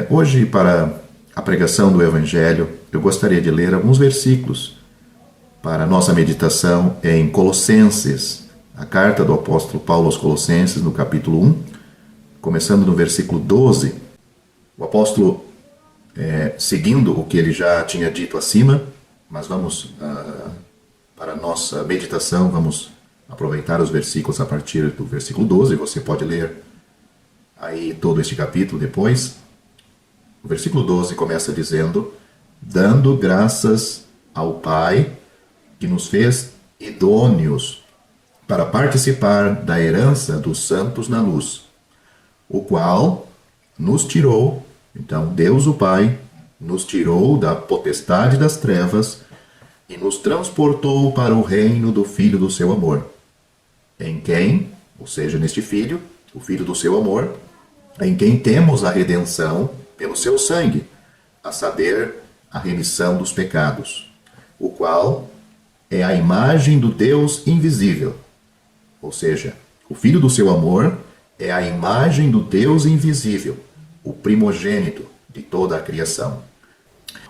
Hoje, para a pregação do Evangelho, eu gostaria de ler alguns versículos para a nossa meditação em Colossenses, a carta do apóstolo Paulo aos Colossenses, no capítulo 1, começando no versículo 12. O apóstolo, seguindo o que ele já tinha dito acima, mas vamos, para a nossa meditação, vamos aproveitar os versículos a partir do versículo 12. Você pode ler aí todo este capítulo depois. O versículo 12 começa dizendo: dando graças ao Pai, que nos fez idôneos para participar da herança dos santos na luz, o qual nos tirou, então Deus o Pai, nos tirou da potestade das trevas e nos transportou para o reino do Filho do seu amor, em quem, ou seja, neste Filho, o Filho do seu amor, em quem temos a redenção pelo seu sangue, a saber, a remissão dos pecados, o qual é a imagem do Deus invisível. Ou seja, o Filho do seu amor é a imagem do Deus invisível, o primogênito de toda a criação.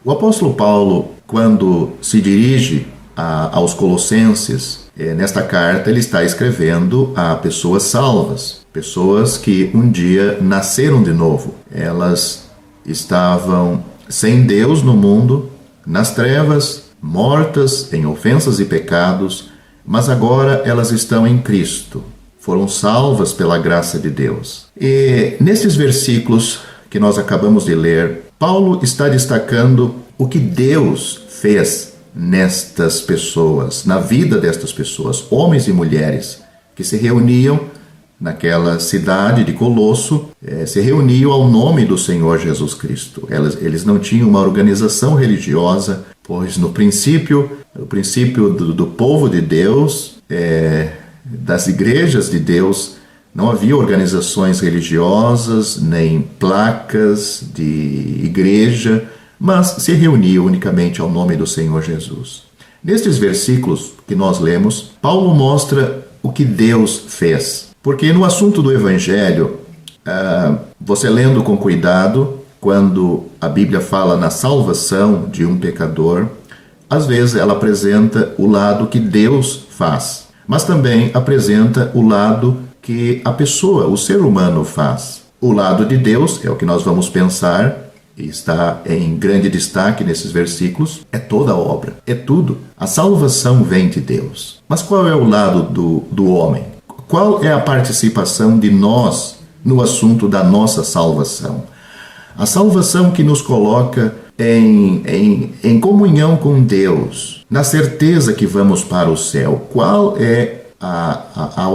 O apóstolo Paulo, quando se dirige aos Colossenses, nesta carta ele está escrevendo a pessoas salvas, pessoas que um dia nasceram de novo. Elas estavam sem Deus no mundo, nas trevas, mortas em ofensas e pecados, mas agora elas estão em Cristo, foram salvas pela graça de Deus. E nesses versículos que nós acabamos de ler, Paulo está destacando o que Deus fez nestas pessoas, na vida destas pessoas, homens e mulheres, que se reuniam naquela cidade de Colosso, se reuniam ao nome do Senhor Jesus Cristo. Eles não tinham uma organização religiosa, pois no princípio do povo de Deus, das igrejas de Deus, não havia organizações religiosas, nem placas de igreja, mas se reuniam unicamente ao nome do Senhor Jesus. Nestes versículos que nós lemos, Paulo mostra o que Deus fez. Porque no assunto do Evangelho, você lendo com cuidado, quando a Bíblia fala na salvação de um pecador, às vezes ela apresenta o lado que Deus faz, mas também apresenta o lado que a pessoa, o ser humano faz. O lado de Deus, é o que nós vamos pensar, e está em grande destaque nesses versículos, é toda a obra, é tudo. A salvação vem de Deus. Mas qual é o lado do homem? Qual é a participação de nós no assunto da nossa salvação? A salvação que nos coloca em comunhão com Deus, na certeza que vamos para o céu. Qual é a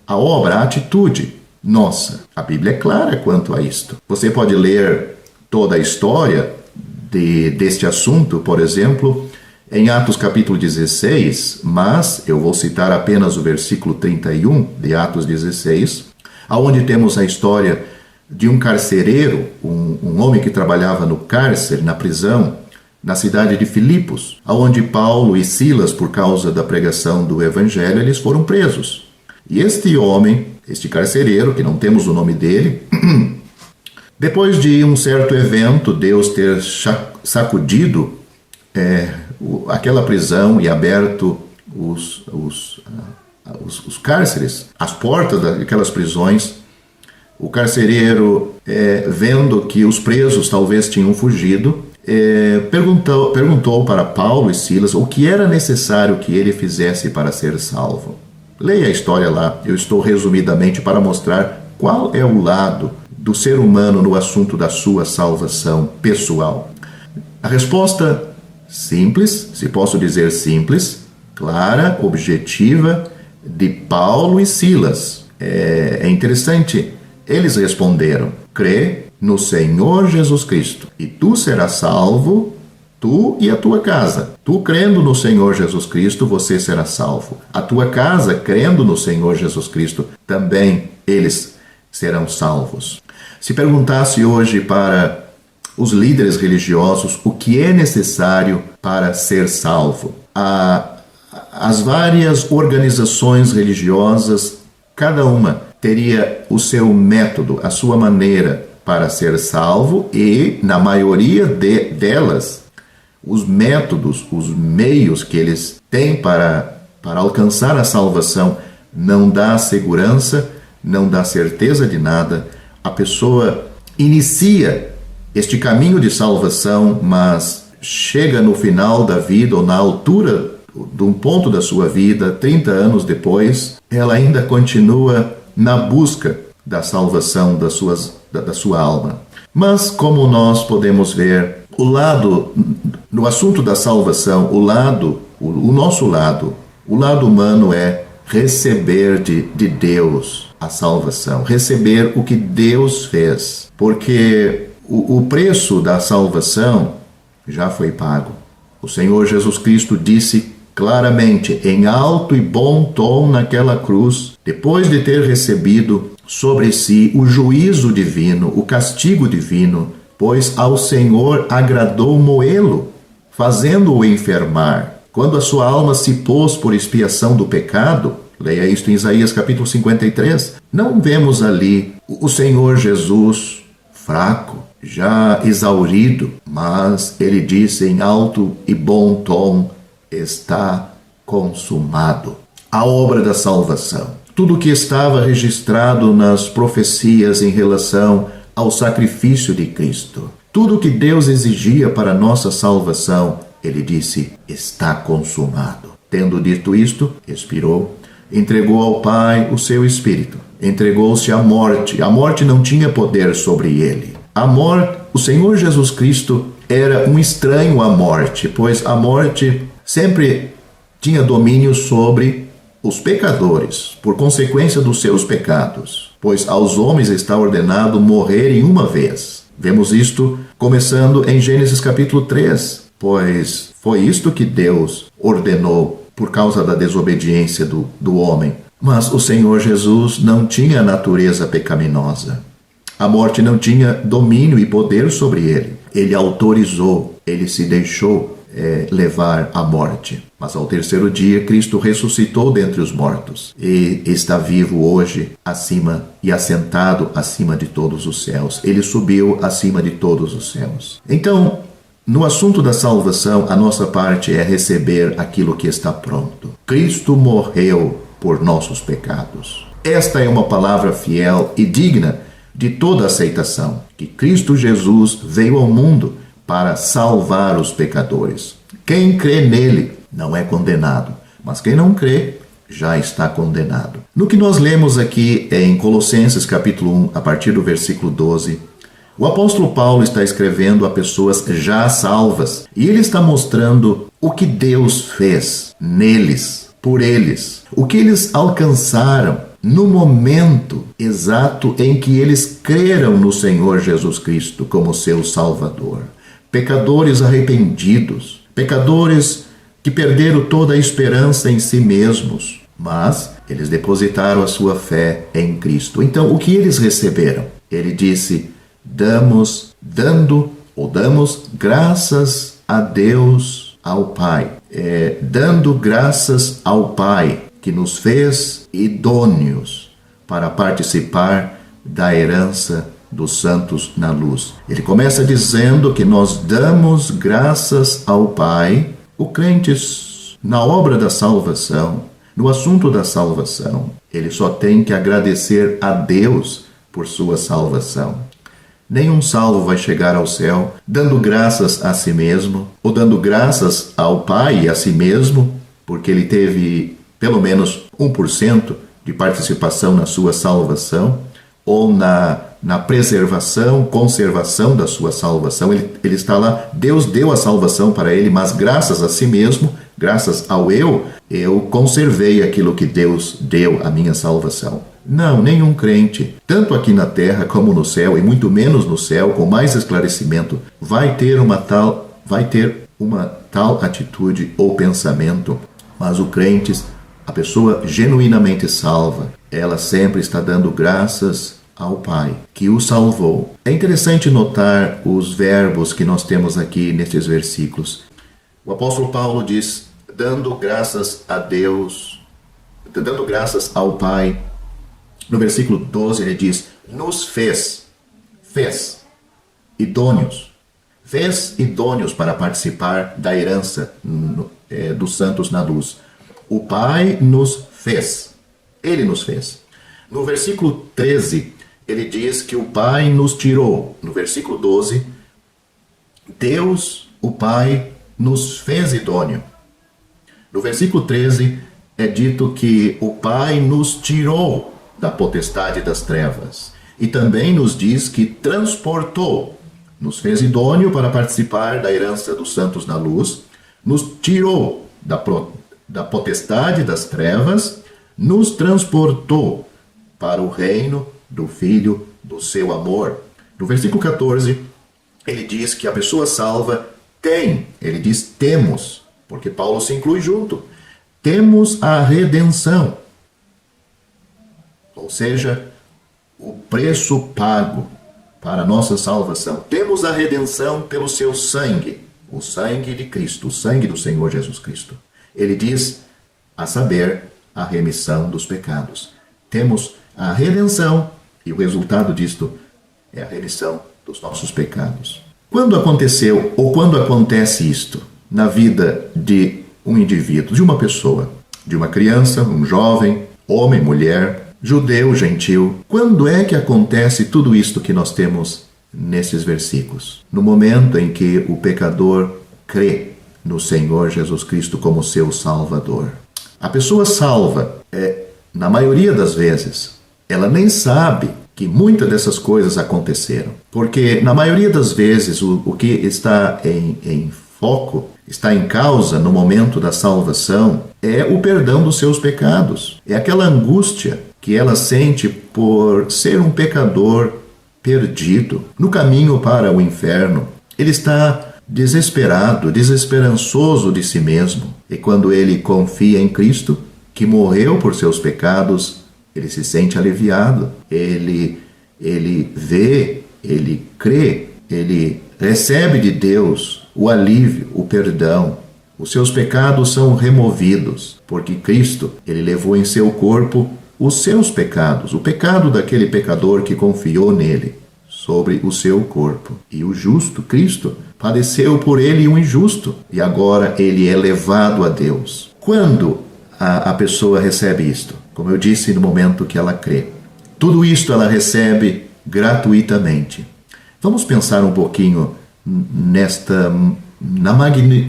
obra, a atitude nossa? A Bíblia é clara quanto a isto. Você pode ler toda a história deste assunto, por exemplo, em Atos capítulo 16, mas eu vou citar apenas o versículo 31 de Atos 16, onde temos a história de um carcereiro, um homem que trabalhava no cárcere, na prisão, na cidade de Filipos, onde Paulo e Silas, por causa da pregação do Evangelho, eles foram presos. E este homem, este carcereiro, que não temos o nome dele, depois de um certo evento, Deus ter sacudido aquela prisão e aberto os cárceres, as portas daquelas prisões, o carcereiro, vendo que os presos talvez tinham fugido, perguntou para Paulo e Silas o que era necessário que ele fizesse para ser salvo. Leia a história lá, eu estou resumidamente para mostrar qual é o lado do ser humano no assunto da sua salvação pessoal. A resposta simples, se posso dizer simples, clara, objetiva, de Paulo e Silas. É interessante, eles responderam: crê no Senhor Jesus Cristo e tu serás salvo, tu e a tua casa. Tu crendo no Senhor Jesus Cristo, você será salvo. A tua casa, crendo no Senhor Jesus Cristo, também eles serão salvos. Se perguntasse hoje para os líderes religiosos o que é necessário para ser salvo, as várias organizações religiosas, cada uma teria o seu método, a sua maneira para ser salvo e, na maioria delas, os métodos, os meios que eles têm para alcançar a salvação não dá segurança, não dá certeza de nada. A pessoa inicia este caminho de salvação, mas chega no final da vida ou na altura de um ponto da sua vida, 30 anos depois, ela ainda continua na busca da salvação da sua alma. Mas, como nós podemos ver, no assunto da salvação, o nosso lado humano é receber de Deus a salvação, receber o que Deus fez, porque o preço da salvação já foi pago. O Senhor Jesus Cristo disse claramente, em alto e bom tom naquela cruz, depois de ter recebido sobre si o juízo divino, o castigo divino, pois ao Senhor agradou moê-lo, fazendo-o enfermar. Quando a sua alma se pôs por expiação do pecado, leia isto em Isaías capítulo 53, não vemos ali o Senhor Jesus fraco, já exaurido, mas ele disse em alto e bom tom, está consumado. A obra da salvação. Tudo que estava registrado nas profecias em relação ao sacrifício de Cristo. Tudo que Deus exigia para a nossa salvação, ele disse, está consumado. Tendo dito isto, expirou, entregou ao Pai o seu Espírito. Entregou-se à morte. A morte não tinha poder sobre ele. A morte, o Senhor Jesus Cristo era um estranho à morte, pois a morte sempre tinha domínio sobre os pecadores, por consequência dos seus pecados, pois aos homens está ordenado morrerem uma vez. Vemos isto começando em Gênesis capítulo 3, pois foi isto que Deus ordenou por causa da desobediência do homem. Mas o Senhor Jesus não tinha natureza pecaminosa. A morte não tinha domínio e poder sobre ele. Ele autorizou, ele se deixou levar à morte. Mas ao terceiro dia, Cristo ressuscitou dentre os mortos e está vivo hoje acima e assentado acima de todos os céus. Ele subiu acima de todos os céus. Então, no assunto da salvação, a nossa parte é receber aquilo que está pronto. Cristo morreu por nossos pecados. Esta é uma palavra fiel e digna de toda aceitação, que Cristo Jesus veio ao mundo para salvar os pecadores. Quem crê nele não é condenado, mas quem não crê já está condenado. No que nós lemos aqui em Colossenses capítulo 1, a partir do versículo 12, o apóstolo Paulo está escrevendo a pessoas já salvas e ele está mostrando o que Deus fez neles, por eles, o que eles alcançaram no momento exato em que eles creram no Senhor Jesus Cristo como seu Salvador. Pecadores arrependidos, pecadores que perderam toda a esperança em si mesmos, mas eles depositaram a sua fé em Cristo. Então, o que eles receberam? Ele disse, damos graças a Deus, ao Pai. Dando graças ao Pai, que nos fez idôneos para participar da herança dos santos na luz. Ele começa dizendo que nós damos graças ao Pai. O crente, na obra da salvação, no assunto da salvação, ele só tem que agradecer a Deus por sua salvação. Nenhum salvo vai chegar ao céu dando graças a si mesmo, ou dando graças ao Pai e a si mesmo, porque ele teve pelo menos 1% de participação na sua salvação, ou na preservação, conservação da sua salvação. Ele está lá, Deus deu a salvação para ele, mas graças a si mesmo, graças ao eu conservei aquilo que Deus deu, a minha salvação. Não, nenhum crente, tanto aqui na terra como no céu, e muito menos no céu, com mais esclarecimento, vai ter uma tal atitude ou pensamento. Mas o crente, a pessoa genuinamente salva, ela sempre está dando graças ao Pai, que o salvou. É interessante notar os verbos que nós temos aqui nestes versículos. O apóstolo Paulo diz, dando graças a Deus, dando graças ao Pai. No versículo 12 ele diz, nos fez. fez idôneos. Fez idôneos para participar da herança dos santos na luz. O Pai nos fez. Ele nos fez. No versículo 13, ele diz que o Pai nos tirou. No versículo 12, Deus, o Pai, nos fez idôneo. No versículo 13, é dito que o Pai nos tirou da potestade das trevas. E também nos diz que transportou. Nos fez idôneo para participar da herança dos santos na luz, nos tirou da potestade das trevas, nos transportou para o reino do Filho do seu amor. No versículo 14, ele diz que a pessoa salva tem, ele diz temos, porque Paulo se inclui junto, temos a redenção, ou seja, o preço pago para a nossa salvação. Temos a redenção pelo seu sangue, o sangue de Cristo, o sangue do Senhor Jesus Cristo. Ele diz, a saber, a remissão dos pecados. Temos a redenção e o resultado disto é a remissão dos nossos pecados. Quando aconteceu ou quando acontece isto na vida de um indivíduo, de uma pessoa, de uma criança, um jovem, homem, mulher, judeu, gentil, quando é que acontece tudo isto que nós temos nesses versículos? No momento em que o pecador crê no Senhor Jesus Cristo como seu Salvador. A pessoa salva, na maioria das vezes, ela nem sabe que muitas dessas coisas aconteceram. Porque, na maioria das vezes, o que está em foco, está em causa no momento da salvação, é o perdão dos seus pecados. É aquela angústia que ela sente por ser um pecador perdido, no caminho para o inferno. Ele está desesperado, desesperançoso de si mesmo. E quando ele confia em Cristo, que morreu por seus pecados, ele se sente aliviado. Ele vê, ele crê, ele recebe de Deus o alívio, o perdão. Os seus pecados são removidos, porque Cristo, ele levou em seu corpo os seus pecados, o pecado daquele pecador que confiou nele, sobre o seu corpo. E o justo, Cristo, padeceu por ele o injusto, e agora ele é levado a Deus. Quando a pessoa recebe isto? Como eu disse, no momento que ela crê. Tudo isto ela recebe gratuitamente. Vamos pensar um pouquinho na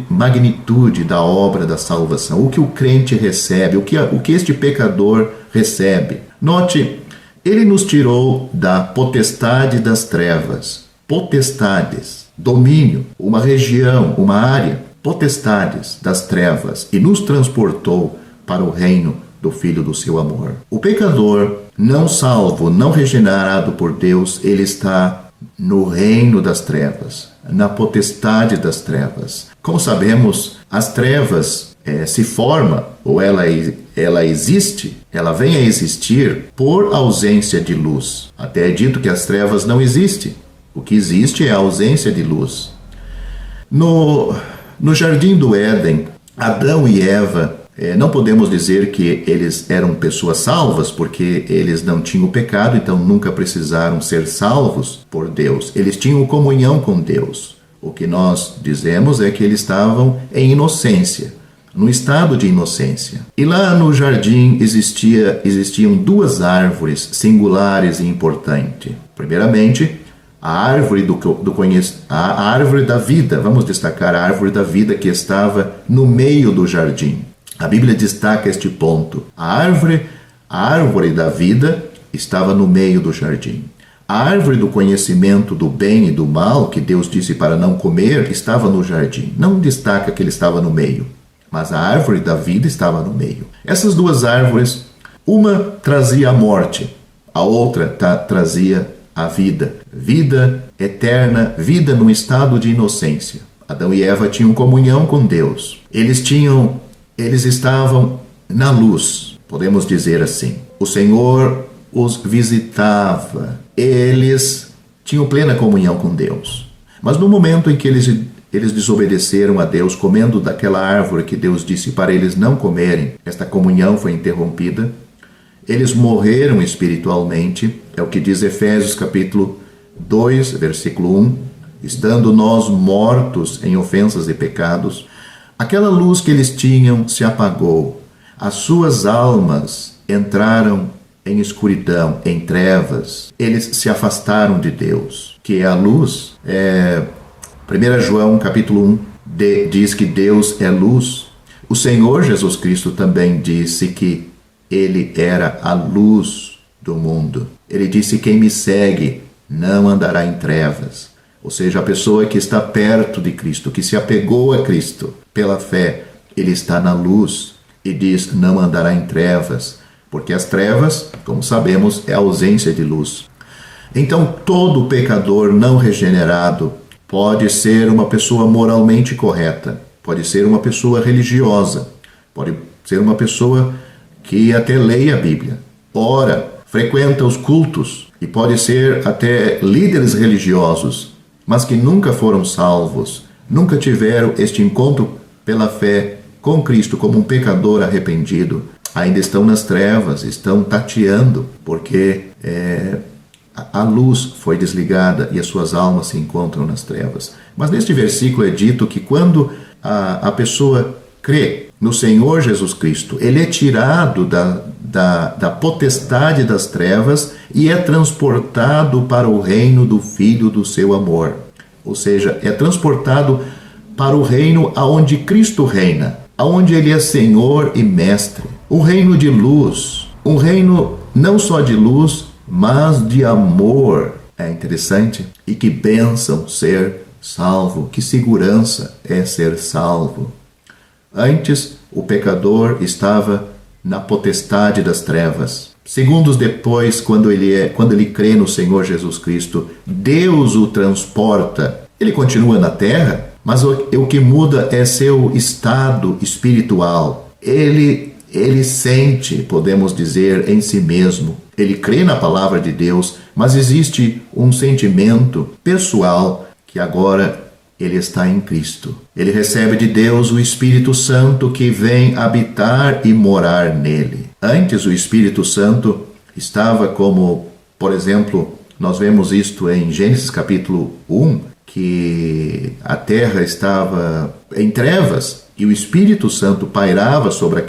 magnitude da obra da salvação, o que o crente recebe, o que este pecador recebe. Note, ele nos tirou da potestade das trevas, potestades, domínio, uma região, uma área, potestades das trevas, e nos transportou para o reino do Filho do seu amor. O pecador não salvo, não regenerado por Deus, ele está no reino das trevas, na potestade das trevas. Como sabemos, as trevas se formam, ou ela existe, ela vem a existir por ausência de luz. Até é dito que as trevas não existem. O que existe é a ausência de luz. No jardim do Éden, Adão e Eva, não podemos dizer que eles eram pessoas salvas, porque eles não tinham pecado, então nunca precisaram ser salvos por Deus. Eles tinham comunhão com Deus. O que nós dizemos é que eles estavam em inocência, no estado de inocência. E lá no jardim existiam duas árvores singulares e importantes. Primeiramente, a árvore a árvore da vida. Vamos destacar a árvore da vida que estava no meio do jardim. A Bíblia destaca este ponto. A árvore da vida estava no meio do jardim. A árvore do conhecimento do bem e do mal, que Deus disse para não comer, estava no jardim. Não destaca que ele estava no meio, mas a árvore da vida estava no meio. Essas duas árvores, uma trazia a morte, a outra trazia a vida. Vida eterna, vida num estado de inocência. Adão e Eva tinham comunhão com Deus. Eles estavam na luz, podemos dizer assim. O Senhor os visitava. Eles tinham plena comunhão com Deus. Mas no momento em que eles desobedeceram a Deus, comendo daquela árvore que Deus disse para eles não comerem, esta comunhão foi interrompida. Eles morreram espiritualmente, é o que diz Efésios capítulo 2, versículo 1, estando nós mortos em ofensas e pecados, aquela luz que eles tinham se apagou, as suas almas entraram em escuridão, em trevas, eles se afastaram de Deus, que é a luz. 1 João capítulo 1 diz que Deus é luz. O Senhor Jesus Cristo também disse que Ele era a luz do mundo. Ele disse: quem me segue não andará em trevas. Ou seja, a pessoa que está perto de Cristo, que se apegou a Cristo pela fé, ele está na luz e diz: não andará em trevas. Porque as trevas, como sabemos, é a ausência de luz. Então, todo pecador não regenerado pode ser uma pessoa moralmente correta, pode ser uma pessoa religiosa, pode ser uma pessoa que até leia a Bíblia, ora, frequenta os cultos e pode ser até líderes religiosos, mas que nunca foram salvos, nunca tiveram este encontro pela fé com Cristo como um pecador arrependido, ainda estão nas trevas, estão tateando, porque a luz foi desligada e as suas almas se encontram nas trevas. Mas neste versículo é dito que quando a pessoa crê no Senhor Jesus Cristo, ele é tirado da potestade das trevas e é transportado para o reino do Filho do seu amor. Ou seja, é transportado para o reino aonde Cristo reina, aonde ele é Senhor e Mestre. Um reino de luz, um reino não só de luz, mas de amor. É interessante. E que bênção ser salvo, que segurança é ser salvo. Antes, o pecador estava na potestade das trevas. Segundos depois, quando ele crê no Senhor Jesus Cristo, Deus o transporta. Ele continua na terra, mas o que muda é seu estado espiritual. Ele sente, podemos dizer, em si mesmo. Ele crê na palavra de Deus, mas existe um sentimento pessoal que agora ele está em Cristo. Ele recebe de Deus o Espírito Santo que vem habitar e morar nele. Antes o Espírito Santo estava como, por exemplo, nós vemos isto em Gênesis capítulo 1, que a terra estava em trevas e o Espírito Santo pairava sobre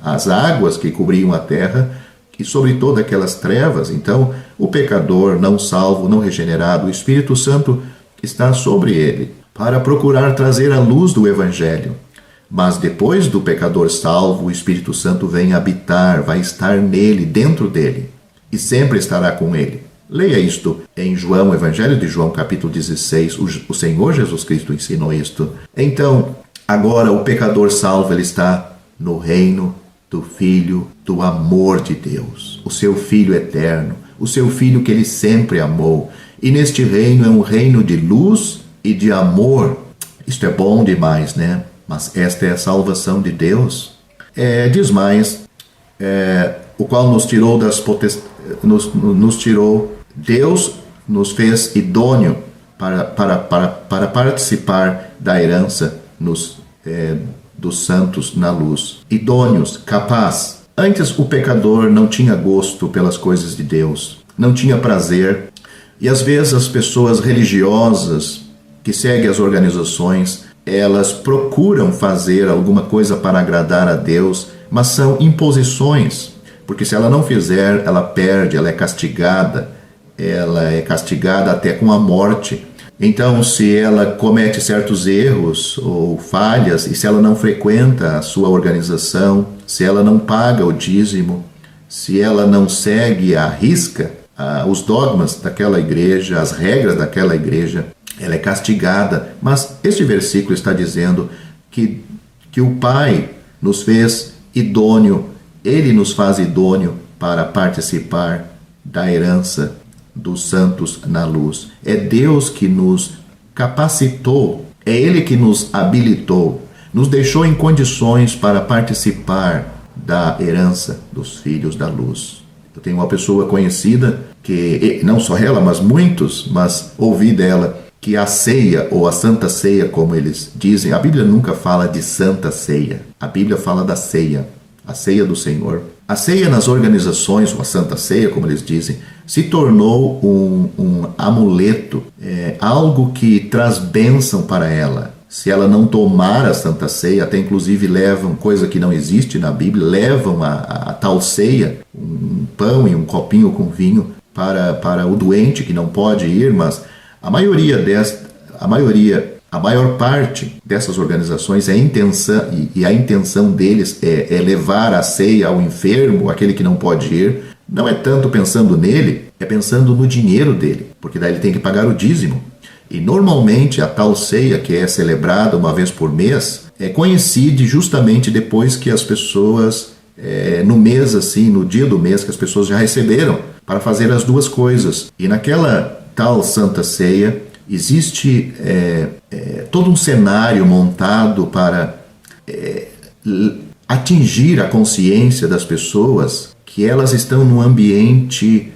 as águas que cobriam a terra e sobre todas aquelas trevas. Então, o pecador não salvo, não regenerado, o Espírito Santo está sobre ele para procurar trazer a luz do Evangelho. Mas depois do pecador salvo, o Espírito Santo vem habitar, vai estar nele, dentro dele, e sempre estará com ele. Leia isto em João, Evangelho de João, capítulo 16. O Senhor Jesus Cristo ensinou isto. Então, agora o pecador salvo, ele está no reino do Filho do amor de Deus, o seu Filho eterno, o seu Filho que ele sempre amou. E neste reino é um reino de luz e de amor. Isto é bom demais, né? Mas esta é a salvação de Deus. Diz mais, o qual nos tirou nos tirou, Deus nos fez idôneo para participar da herança dos santos na luz. Idôneos, capaz. Antes o pecador não tinha gosto pelas coisas de Deus, não tinha prazer. E às vezes as pessoas religiosas que seguem as organizações, elas procuram fazer alguma coisa para agradar a Deus, mas são imposições, porque se ela não fizer, ela perde, ela é castigada até com a morte. Então, se ela comete certos erros ou falhas, e se ela não frequenta a sua organização, se ela não paga o dízimo, se ela não segue à risca os dogmas daquela igreja, as regras daquela igreja, ela é castigada. Mas este versículo está dizendo que o Pai nos fez idôneo, Ele nos faz idôneo para participar da herança dos santos na luz. É Deus que nos capacitou, é Ele que nos habilitou, nos deixou em condições para participar da herança dos filhos da luz. Eu tenho uma pessoa conhecida, que não só ela, mas muitos, mas ouvi dela, que a ceia, ou a Santa Ceia, como eles dizem, a Bíblia nunca fala de Santa Ceia, a Bíblia fala da ceia, a ceia do Senhor. A ceia nas organizações, ou a Santa Ceia, como eles dizem, se tornou um amuleto, algo que traz bênção para ela. Se ela não tomar a Santa Ceia, até inclusive levam, coisa que não existe na Bíblia, levam a tal ceia, um pão e um copinho com vinho, para o doente que não pode ir, mas a maior parte dessas organizações, a intenção deles é levar a ceia ao enfermo, aquele que não pode ir. Não é tanto pensando nele, é pensando no dinheiro dele, porque daí ele tem que pagar o dízimo. E normalmente a tal ceia, que é celebrada uma vez por mês, coincide justamente depois que as pessoas, no mês assim, no dia do mês, que as pessoas já receberam, para fazer as duas coisas. E naquela tal Santa Ceia, existe todo um cenário montado para atingir a consciência das pessoas que elas estão num ambiente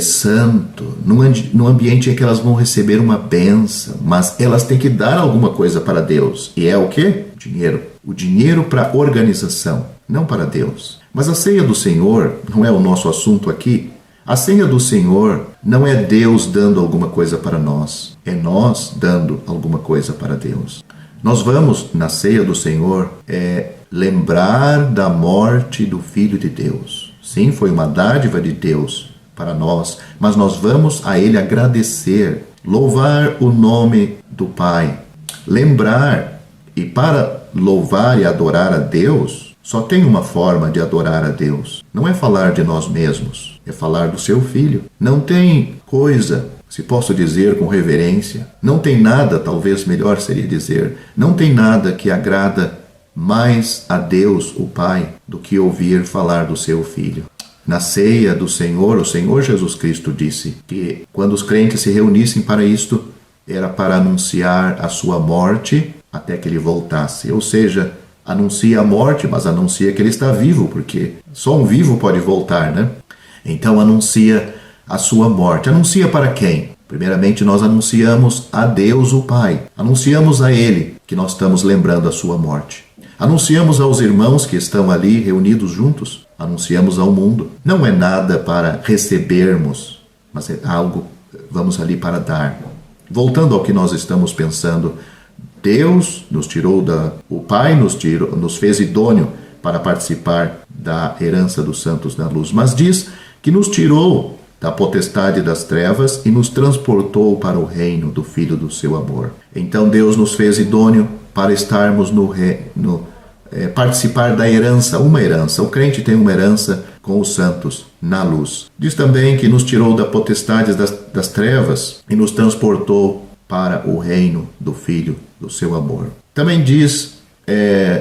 santo, num ambiente em que elas vão receber uma bênção, mas elas têm que dar alguma coisa para Deus. E é o quê? Dinheiro. O dinheiro para a organização, não para Deus. Mas a ceia do Senhor não é o nosso assunto aqui. A ceia do Senhor não é Deus dando alguma coisa para nós, é nós dando alguma coisa para Deus. Nós vamos, na ceia do Senhor, lembrar da morte do Filho de Deus. Sim, foi uma dádiva de Deus para nós, mas nós vamos a Ele agradecer, louvar o nome do Pai, lembrar, e para louvar e adorar a Deus, só tem uma forma de adorar a Deus. Não é falar de nós mesmos, é falar do seu Filho. Não tem coisa, se posso dizer com reverência, não tem nada, talvez melhor seria dizer, não tem nada que agrada mais a Deus, o Pai, do que ouvir falar do seu Filho. Na ceia do Senhor, o Senhor Jesus Cristo disse que quando os crentes se reunissem para isto, era para anunciar a sua morte até que ele voltasse. Ou seja, anuncia a morte, mas anuncia que ele está vivo, porque só um vivo pode voltar, né? Então anuncia a sua morte. Anuncia para quem? Primeiramente nós anunciamos a Deus o Pai. Anunciamos a Ele que nós estamos lembrando a sua morte. Anunciamos aos irmãos que estão ali reunidos juntos. Anunciamos ao mundo. Não é nada para recebermos, mas é algo, vamos ali para dar. Voltando ao que nós estamos pensando, Deus nos tirou o Pai nos fez idôneo para participar da herança dos santos na luz, mas diz que nos tirou da potestade das trevas e nos transportou para o reino do Filho do seu amor. Então Deus nos fez idôneo para estarmos participar da herança, uma herança. O crente tem uma herança com os santos na luz. Diz também que nos tirou da potestade das trevas e nos transportou para o reino do Filho do seu amor. Também diz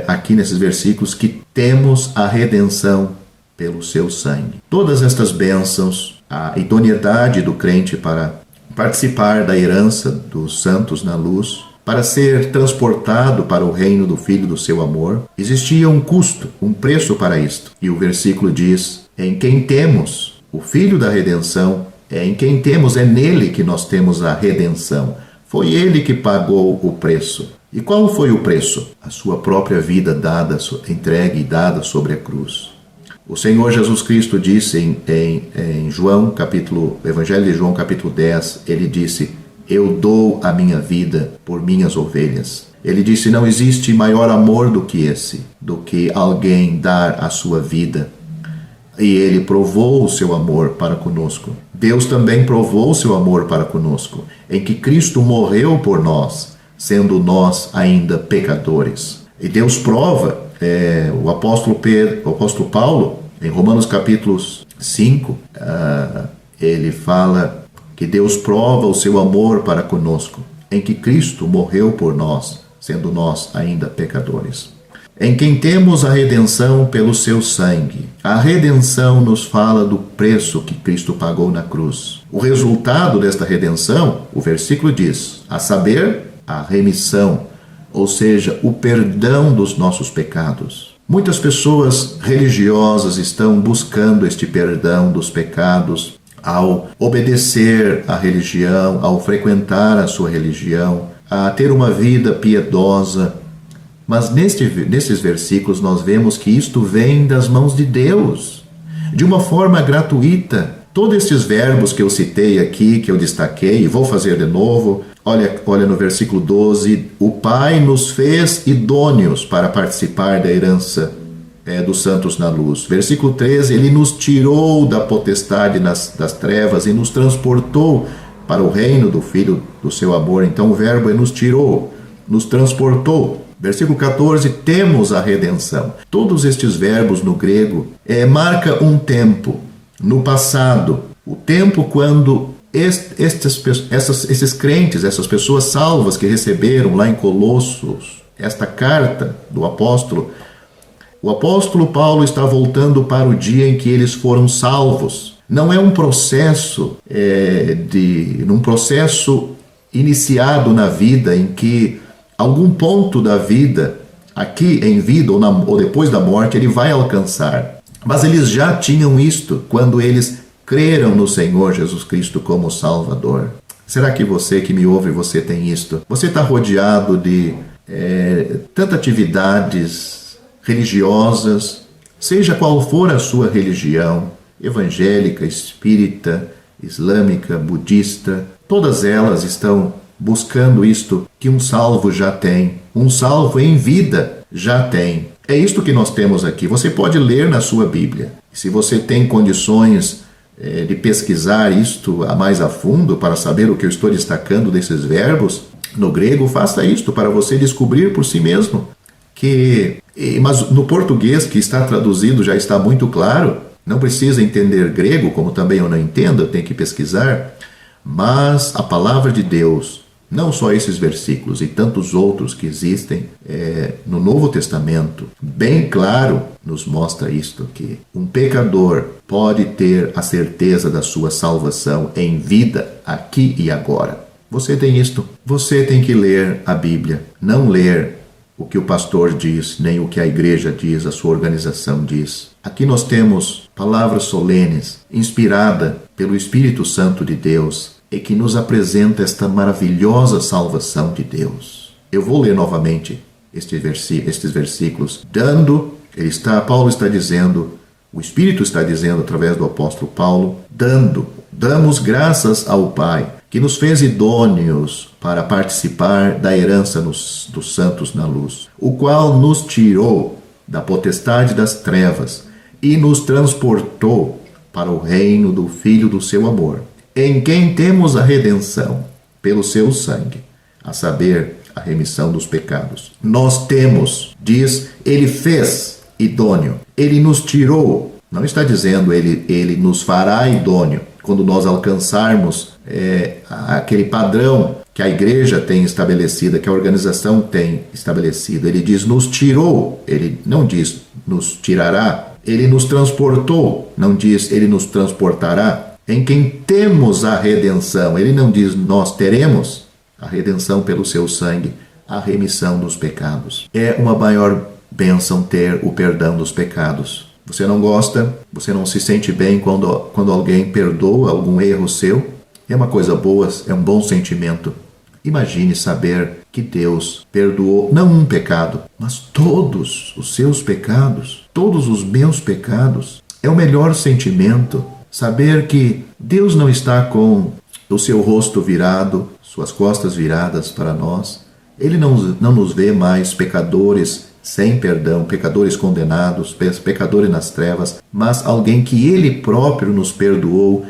aqui nesses versículos que temos a redenção pelo seu sangue. Todas estas bênçãos, a idoneidade do crente para participar da herança dos santos na luz, para ser transportado para o reino do Filho do seu amor, existia um custo, um preço para isto. E o versículo diz, em quem temos o Filho da redenção, em quem temos, é nele que nós temos a redenção. Foi ele que pagou o preço. E qual foi o preço? A sua própria vida dada, entregue e dada sobre a cruz. O Senhor Jesus Cristo disse em Evangelho de João, capítulo 10, ele disse, eu dou a minha vida por minhas ovelhas. Ele disse, não existe maior amor do que esse, do que alguém dar a sua vida. E ele provou o seu amor para conosco. Deus também provou o seu amor para conosco, em que Cristo morreu por nós, sendo nós ainda pecadores. E Deus prova, o apóstolo Paulo, em Romanos capítulo 5, ele fala que Deus prova o seu amor para conosco, em que Cristo morreu por nós, sendo nós ainda pecadores. Em quem temos a redenção pelo seu sangue. A redenção nos fala do preço que Cristo pagou na cruz. O resultado desta redenção, o versículo diz, a saber, a remissão, ou seja, o perdão dos nossos pecados. Muitas pessoas religiosas estão buscando este perdão dos pecados ao obedecer à religião, ao frequentar a sua religião, a ter uma vida piedosa. Mas nesses versículos nós vemos que isto vem das mãos de Deus. de uma forma gratuita. Todos estes verbos que eu citei aqui, que eu destaquei, e vou fazer de novo. Olha no versículo 12, o Pai nos fez idôneos para participar da herança dos santos na luz. Versículo 13, ele nos tirou da potestade das trevas e nos transportou para o reino do Filho do seu amor. Então o verbo é nos tirou, nos transportou. Versículo 14, temos a redenção. Todos estes verbos no grego marca um tempo, no passado, o tempo quando esses crentes, essas pessoas salvas que receberam lá em Colossos, esta carta do apóstolo, o apóstolo Paulo está voltando para o dia em que eles foram salvos. Não é um processo num processo iniciado na vida em que algum ponto da vida, aqui em vida ou depois da morte, ele vai alcançar. Mas eles já tinham isto quando eles creram no Senhor Jesus Cristo como Salvador. Será que você que me ouve, você tem isto? Você está rodeado de tantas atividades religiosas, seja qual for a sua religião, evangélica, espírita, islâmica, budista, todas elas estão buscando isto que um salvo já tem. Um salvo em vida já tem. É isto que nós temos aqui. Você pode ler na sua Bíblia. Se você tem condições de pesquisar isto mais a fundo para saber o que eu estou destacando desses verbos no grego, faça isto para você descobrir por si mesmo. Mas no português, que está traduzido, já está muito claro. Não precisa entender grego, como também eu não entendo, eu tenho que pesquisar. Mas a palavra de Deus, não só esses versículos e tantos outros que existem no Novo Testamento, bem claro nos mostra isto, que um pecador pode ter a certeza da sua salvação em vida, aqui e agora. Você tem isto. Você tem que ler a Bíblia, não ler o que o pastor diz, nem o que a igreja diz, a sua organização diz. Aqui nós temos palavras solenes, inspirada pelo Espírito Santo de Deus, e que nos apresenta esta maravilhosa salvação de Deus. Eu vou ler novamente estes versículos. Paulo está dizendo, o Espírito está dizendo através do apóstolo Paulo, damos graças ao Pai, que nos fez idôneos para participar da herança dos santos na luz, o qual nos tirou da potestade das trevas e nos transportou para o reino do Filho do seu amor, em quem temos a redenção pelo seu sangue, a saber, a remissão dos pecados. Nós temos, diz, ele fez idôneo, ele nos tirou, não está dizendo ele nos fará idôneo, quando nós alcançarmos aquele padrão que a igreja tem estabelecido, que a organização tem estabelecido. Ele diz nos tirou, ele não diz nos tirará, ele nos transportou, não diz ele nos transportará, em quem temos a redenção. Ele não diz nós teremos a redenção pelo seu sangue, a remissão dos pecados. É uma maior bênção ter o perdão dos pecados. Você não gosta, você não se sente bem quando alguém perdoa algum erro seu? É uma coisa boa, é um bom sentimento. Imagine saber que Deus perdoou não um pecado, mas todos os seus pecados, todos os meus pecados. É o melhor sentimento saber que Deus não está com o seu rosto virado, suas costas viradas para nós. Ele não nos vê mais pecadores sem perdão, pecadores condenados, pecadores nas trevas, mas alguém que Ele próprio nos perdoou,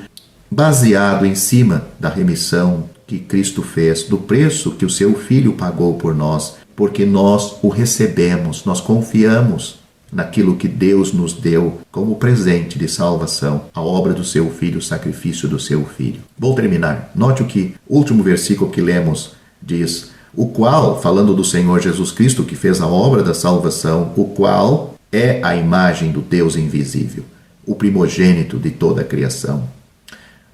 baseado em cima da remissão que Cristo fez, do preço que o seu Filho pagou por nós, porque nós o recebemos, nós confiamos naquilo que Deus nos deu como presente de salvação, a obra do seu Filho, o sacrifício do seu Filho. Vou terminar. Note o que o último versículo que lemos diz: o qual, falando do Senhor Jesus Cristo, que fez a obra da salvação, o qual é a imagem do Deus invisível, o primogênito de toda a criação.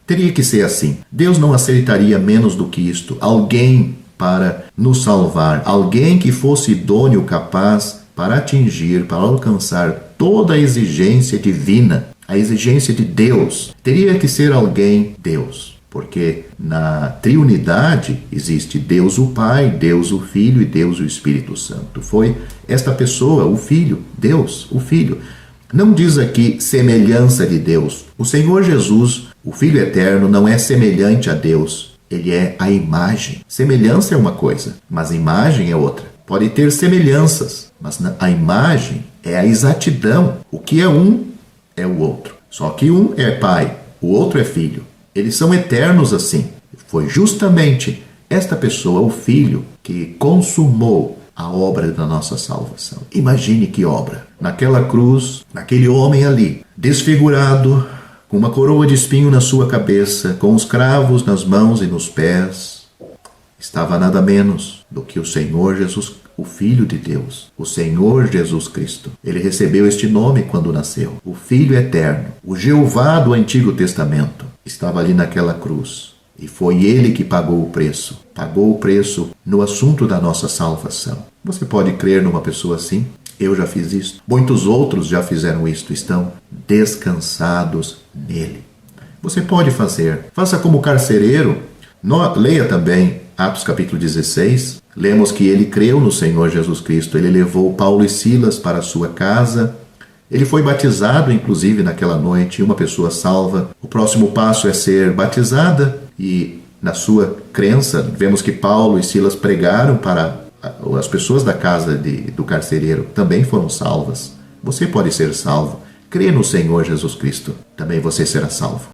Teria que ser assim. Deus não aceitaria menos do que isto. Alguém para nos salvar, alguém que fosse idôneo, capaz para atingir, para alcançar toda a exigência divina, a exigência de Deus. Teria que ser alguém Deus. Porque na triunidade existe Deus o Pai, Deus o Filho e Deus o Espírito Santo. Foi esta pessoa, o Filho, Deus, o Filho, Não diz aqui semelhança de Deus. O Senhor Jesus, o Filho Eterno, não é semelhante a Deus. Ele é a imagem. Semelhança é uma coisa, mas imagem é outra. Pode ter semelhanças, mas a imagem é a exatidão. O que é um é o outro. Só que um é pai, o outro é filho. Eles são eternos assim. Foi justamente esta pessoa, o Filho, que consumou a obra da nossa salvação. Imagine que obra. Naquela cruz, naquele homem ali, desfigurado, com uma coroa de espinho na sua cabeça, com os cravos nas mãos e nos pés, estava nada menos do que o Senhor Jesus, o Filho de Deus, o Senhor Jesus Cristo. Ele recebeu este nome quando nasceu. O Filho Eterno, o Jeová do Antigo Testamento, estava ali naquela cruz. E foi Ele que pagou o preço. Pagou o preço no assunto da nossa salvação. Você pode crer numa pessoa assim? Eu já fiz isso. Muitos outros já fizeram isto. Estão descansados nele. Você pode fazer. Faça como carcereiro. Leia também Atos capítulo 16. Lemos que ele creu no Senhor Jesus Cristo. Ele levou Paulo e Silas para a sua casa. Ele foi batizado, inclusive, naquela noite, uma pessoa salva. O próximo passo é ser batizada e, na sua crença, vemos que Paulo e Silas pregaram para as pessoas da casa do carcereiro, também foram salvas. Você pode ser salvo. Crê no Senhor Jesus Cristo, também você será salvo.